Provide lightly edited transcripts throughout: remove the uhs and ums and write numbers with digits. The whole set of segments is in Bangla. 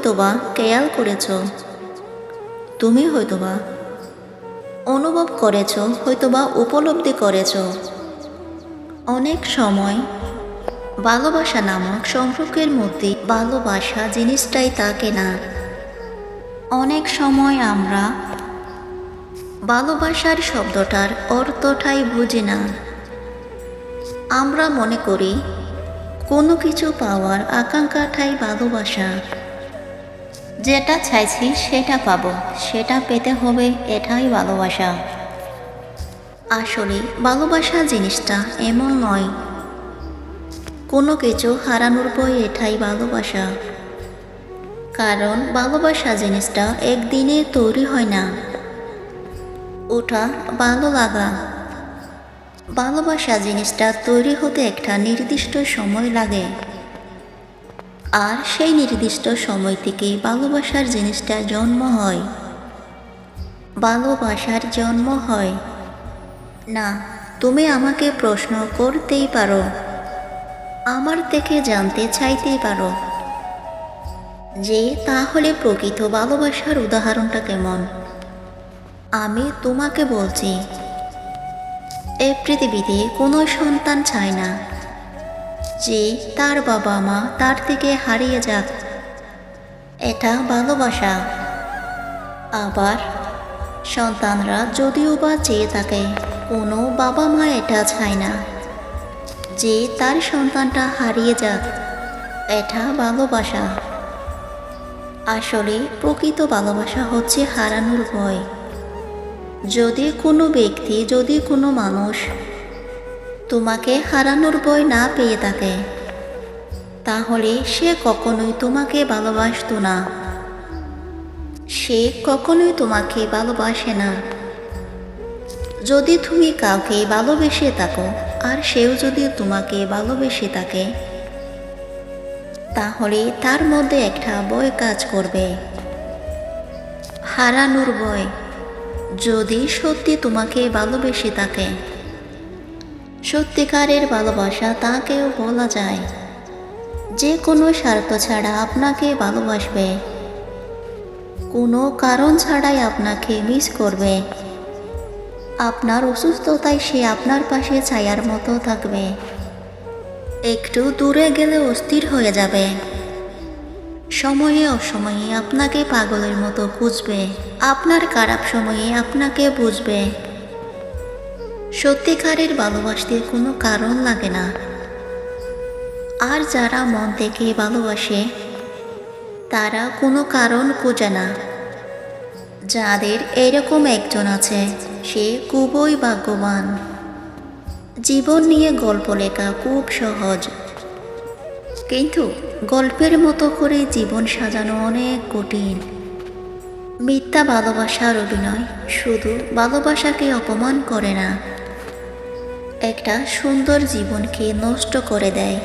হয়তোবা খেয়াল করেছ, তুমি হয়তোবা অনুভব করেছ, হয়তোবা উপলব্ধি করেছ, অনেক সময় ভালোবাসা নামক সম্পর্কের মধ্যে ভালোবাসা জিনিসটাই থাকে না। অনেক সময় আমরা ভালোবাসার শব্দটার অর্থটাই বুঝি না। আমরা মনে করি কোনো কিছু পাওয়ার আকাঙ্ক্ষাটাই ভালোবাসা। যেটা চাইছি সেটা পাবো, সেটা পেতে হবে, এটাই ভালোবাসা। আসলে ভালোবাসা জিনিসটা এমন নয়। কোনো কিছু হারানোর ভয়, এটাই ভালোবাসা। কারণ ভালোবাসা জিনিসটা একদিনে তৈরি হয় না। ওটা ভালো লাগা। ভালোবাসা জিনিসটা তৈরি হতে একটা নির্দিষ্ট সময় লাগে, আর সেই নির্দিষ্ট সময় থেকে ভালোবাসার জিনিসটা জন্ম হয়। ভালোবাসার জন্ম হয় না। তুমি আমাকে প্রশ্ন করতেই পারো, আমার থেকে জানতে চাইতেই পারো যে তাহলে প্রকৃত ভালোবাসার উদাহরণটা কেমন। আমি তোমাকে বলছি, এই পৃথিবীতে কোনো সন্তান চায় না যে তার বাবা মা তার থেকে হারিয়ে যাক। এটা ভালোবাসা। আবার সন্তানরা যদিও বা চেয়ে থাকে, কোনো বাবা মা এটা চায় না যে তার সন্তানটা হারিয়ে যাক। এটা ভালোবাসা। আসলে প্রকৃত ভালোবাসা হচ্ছে হারানোর ভয়। যদি কোনো ব্যক্তি, যদি কোনো মানুষ তোমাকে হারানোর ভয় না পেয়ে থাকে, তাহলে সে কখনোই তোমাকে ভালোবাসতো না। সে কখনোই তোমাকে ভালোবাসে না। যদি তুমি কাউকে ভালোবেসে থাকো আর সেও যদি তোমাকে ভালোবেসে থাকে, তাহলে তার মধ্যে একটা ভয় কাজ করবে, হারানোর ভয়। যদি সত্যি তোমাকে ভালোবেসে থাকে, সত্যিকারের ভালোবাসা তাকেও বলা যায়, যে কোনো স্বার্থ ছাড়া আপনাকে ভালোবাসবে, কোনো কারণ ছাড়াই আপনাকে মিস করবে। আপনার অসুস্থতায় সে আপনার পাশে ছায়ার মতো থাকবে। একটু দূরে গেলে অস্থির হয়ে যাবে। সময়ে অসময়ে আপনাকে পাগলের মতো খুঁজবে। আপনার খারাপ সময়ে আপনাকে বুঝবে। সত্যিকারের ভালোবাসতে কোনো কারণ লাগে না। আর যারা মন থেকে ভালোবাসে, তারা কোনো কারণ খোঁজে না। যাদের এরকম একজন আছে, সে খুবই ভাগ্যবান। জীবন নিয়ে গল্প লেখা খুব সহজ, কিন্তু গল্পের মতো করে জীবন সাজানো অনেক কঠিন। মিথ্যা ভালোবাসার অভিনয় শুধু ভালোবাসাকে অপমান করে না, একটা সুন্দর জীবনকে নষ্ট করে দেয়।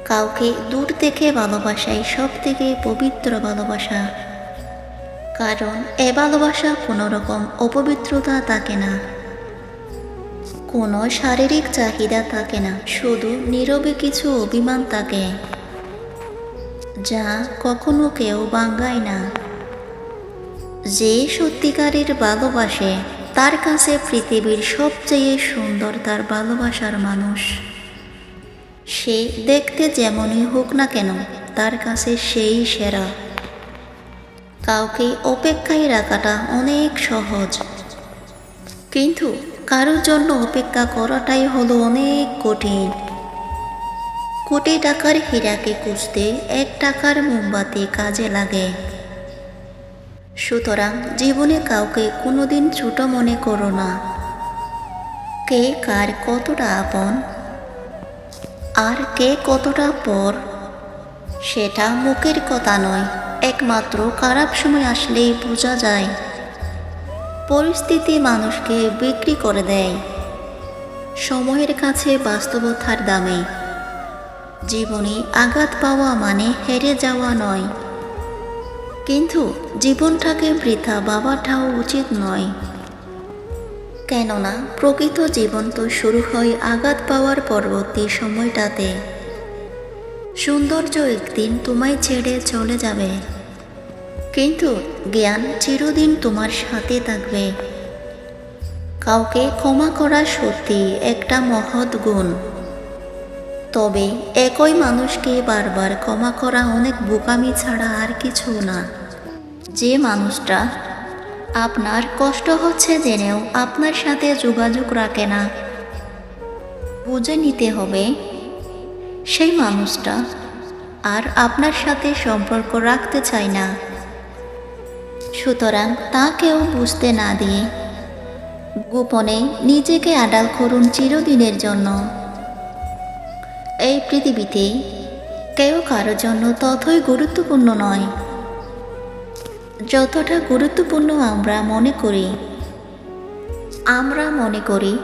কাউকে দূর থেকে ভালোবাসাই সব থেকে পবিত্র ভালোবাসা। কারণ এ ভালোবাসা কোনো রকম অপবিত্রতা থাকে না, কোনো শারীরিক চাহিদা থাকে না, শুধু নীরবে কিছু অভিমান থাকে, যা কখনো কেউ ভাঙায় না। যে সত্যিকারের ভালোবাসে, তার কাছে পৃথিবীর সবচেয়ে সুন্দর তার ভালোবাসার মানুষ। সে দেখতে যেমনই হোক না কেন, তার কাছে সেই সেরা। কাউকে অপেক্ষায় রাখাটা অনেক সহজ, কিন্তু কারোর জন্য অপেক্ষা করাটাই হলো অনেক কঠিন। কোটি টাকার হীরাকে খুঁজতে 1 টাকার মোমবাতি কাজে লাগে। সুতরাং জীবনে কাউকে কোনোদিন ছোট মনে করো না। কে কার কতটা আপন আর কে কতটা পর, সেটা মুখের কথা নয়, একমাত্র খারাপ সময় আসলেই বোঝা যায়। পরিস্থিতি মানুষকে বিক্রি করে দেয় সময়ের কাছে বাস্তবতার দামে। জীবনে আঘাত পাওয়া মানে হেরে যাওয়া নয়, কিন্তু জীবনটাকে বৃথা ভাবাটাও উচিত নয়। কেননা প্রকৃত জীবন তো শুরু হয় আঘাত পাওয়ার পরবর্তী সময়টাতে। সৌন্দর্য একদিন তোমায় ছেড়ে চলে যাবে, কিন্তু জ্ঞান চিরদিন তোমার সাথে থাকবে। কাউকে ক্ষমা করা সত্যি একটা মহৎ গুণ, তবে একই মানুষকে বারবার ক্ষমা করা অনেক বোকামি ছাড়া আর কিছু না। যে মানুষটা আপনার কষ্ট হচ্ছে জেনেও আপনার সাথে যোগাযোগ রাখে না, বুঝে নিতে হবে সেই মানুষটা আর আপনার সাথে সম্পর্ক রাখতে চায় না। সুতরাং তা কেউ বুঝতে না দিয়ে গোপনে নিজেকে আড়াল করুন চিরদিনের জন্য। এই পৃথিবীতে কেউ কারোর জন্য ততই গুরুত্বপূর্ণ নয় যতটা গুরুত্বপূর্ণ আমরা মনে করি। আমরা মনে করি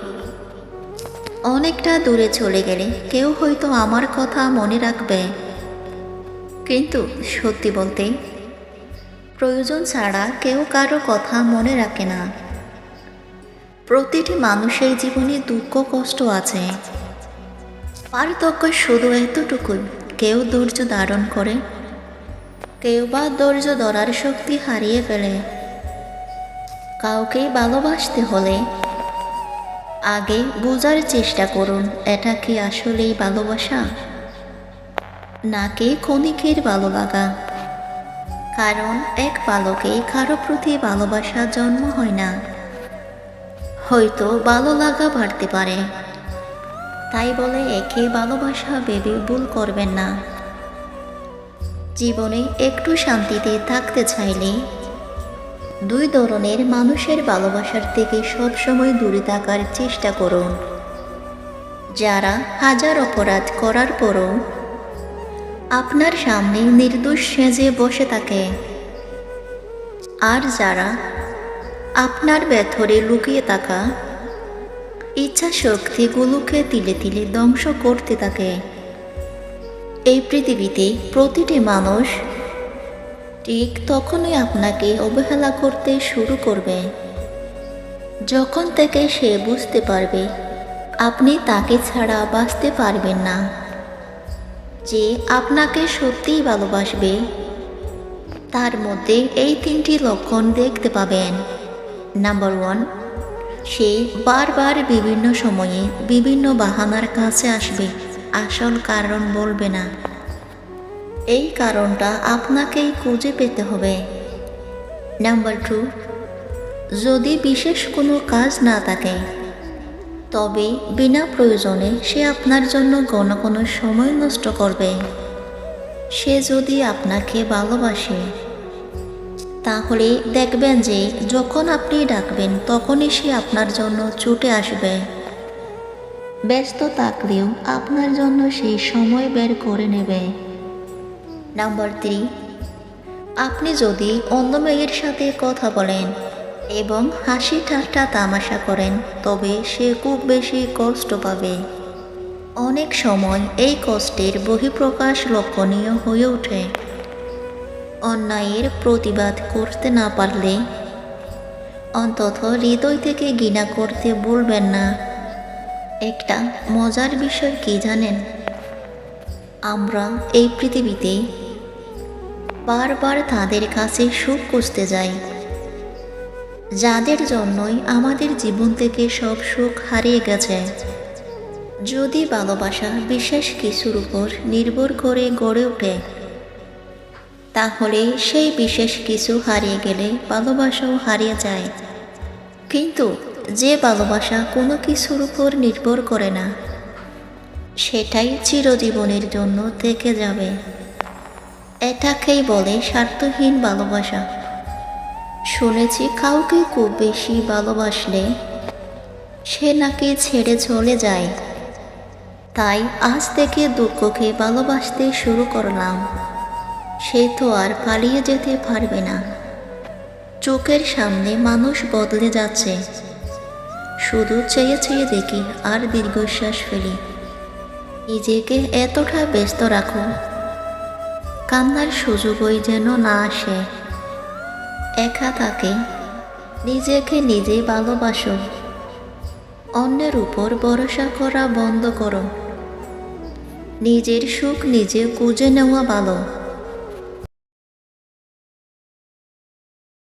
অনেকটা দূরে চলে গেলে কেউ হয়তো আমার কথা মনে রাখবে, কিন্তু সত্যি বলতে প্রয়োজন ছাড়া কেউ কারো কথা মনে রাখে না। প্রতিটি মানুষের জীবনে দুঃখ কষ্ট আছে, পার্থক্য শুধু এতটুকুই, কেউ ধৈর্য ধারণ করে, কেউ বা ধৈর্য ধরার শক্তি হারিয়ে ফেলে। কাউকে ভালোবাসতে হলে আগে বোঝার চেষ্টা করুন এটা কি আসলেই ভালোবাসা নাকি ক্ষণিকের ভালো লাগা। কারণ এক বালকে কারো প্রতি ভালোবাসা জন্ম হয় না, হয়তো ভালো লাগা বাড়তে পারে। তাই বলে একে ভালোবাসা ভেবে ভুল করবেন না। জীবনে একটু শান্তিতে থাকতে চাইলে দুই ধরনের মানুষের ভালোবাসার থেকে সবসময় দূরে থাকার চেষ্টা করুন। যারা হাজার অপরাধ করার পরও আপনার সামনে নির্দোষ সেজে বসে থাকে, আর যারা আপনার ভেতরে লুকিয়ে থাকা ইচ্ছা শক্তিগুলোকে তিলে তিলে ধ্বংস করতে থাকে। এই পৃথিবীতে প্রতিটি মানুষ ঠিক তখনই আপনাকে অবহেলা করতে শুরু করবে যখন থেকে সে বুঝতে পারবে আপনি তাকে ছাড়া বাঁচতে পারবেন না। যে আপনাকে সত্যিই ভালোবাসবে তার মধ্যে এই তিনটি লক্ষণ দেখতে পাবেন। নাম্বার 1, সে বারবার বিভিন্ন সময়ে বিভিন্ন বাহানার কাছে আসবে, আসল কারণ বলবে না। এই কারণটা আপনাকেই খুঁজে পেতে হবে। নাম্বার 2, যদি বিশেষ কোনো কাজ না থাকে তবে বিনা প্রয়োজনে সে আপনার জন্য ঘন ঘন সময় নষ্ট করবে। সে যদি আপনাকে ভালোবাসে তাহলে দেখবেন যে যখন আপনি ডাকবেন তখনই সে আপনার জন্য ছুটে আসবে। ব্যস্ত থাকলেও আপনার জন্য সেই সময় বের করে নেবে। নাম্বার 3, আপনি যদি অন্য মেয়ের সাথে কথা বলেন এবং হাসি ঠাট্টা তামাশা করেন তবে সে খুব বেশি কষ্ট পাবে। অনেক সময় এই কষ্টের বহিঃপ্রকাশ লক্ষণীয় হয়ে ওঠে। অন্যায়ের প্রতিবাদ করতে না পারলে অন্তত হৃদয় থেকে ঘৃণা করতে ভুলবেন না। একটা মজার বিষয় কি জানেন? আমরা এই পৃথিবীতে বারবার তাদের কাছে সুখ খুঁজতে যাই যাদের জন্যই আমাদের জীবন থেকে সব সুখ হারিয়ে গেছে। যদি ভালোবাসা বিশেষ কিছুর উপর নির্ভর করে গড়ে ওঠে তাহলে সেই বিশেষ কিছু হারিয়ে গেলে ভালোবাসাও হারিয়ে যায়। কিন্তু যে ভালোবাসা কোনো কিছুর উপর নির্ভর করে না সেটাই চিরজীবনের জন্য থেকে যাবে। এটাকেই বলে স্বার্থহীন ভালোবাসা। শুনেছি কাউকে খুব বেশি ভালোবাসলে সে নাকি ছেড়ে চলে যায়। তাই আজ থেকে দুঃখকে ভালোবাসতে শুরু করলাম। সে তো আর পালিয়ে যেতে পারবে না। চোখের সামনে মানুষ বদলে যাচ্ছে, শুধু চেয়ে চেয়ে দেখি আর দীর্ঘশ্বাস ফেলি। নিজেকে এতটা ব্যস্ত রাখো কান্নার সুযোগই যেন না আসে। একা থাকে, নিজেকে নিজে ভালোবাসো। অন্যের উপর ভরসা করা বন্ধ করো। নিজের সুখ নিজে খুঁজে নেওয়া ভালো।